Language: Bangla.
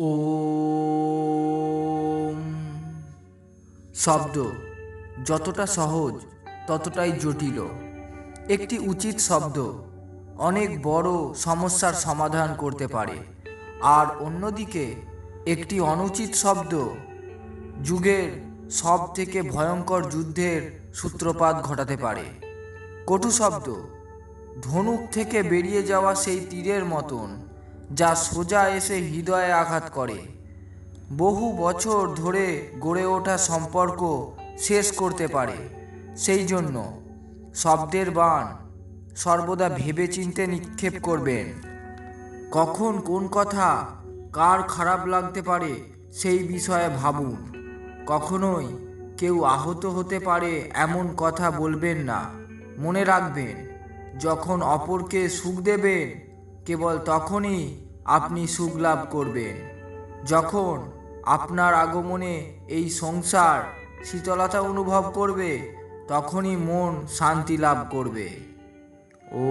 ওম। শব্দ যতটা সহজ ততটাই জটিল। একটি উচিত শব্দ অনেক বড় সমস্যার সমাধান করতে পারে, আর অন্যদিকে একটি অনুচিত শব্দ যুগের সব থেকে ভয়ঙ্কর যুদ্ধের সূত্রপাত ঘটাতে পারে। কটু শব্দ ধনুক থেকে বেরিয়ে যাওয়া সেই তীরের মতন, যা সোজা এসে হৃদয়ে আঘাত করে, বহু বছর ধরে গড়ে ওঠা সম্পর্ক শেষ করতে পারে। সেই জন্য শব্দের বাণ সর্বদা ভেবেচিন্তে নিক্ষেপ করবেন। কখন কোন কথা কার খারাপ লাগতে পারে সেই বিষয়ে ভাবুন। কখনোই কেউ আহত হতে পারে এমন কথা বলবেন না। মনে রাখবেন, যখন অপরকে সুখ দেবেন কেবল তখনই আপনি সুখ লাভ করবেন। যখন আপনার আগমনে এই সংসার শীতলতা অনুভব করবে, তখনই মন শান্তি লাভ করবে। ও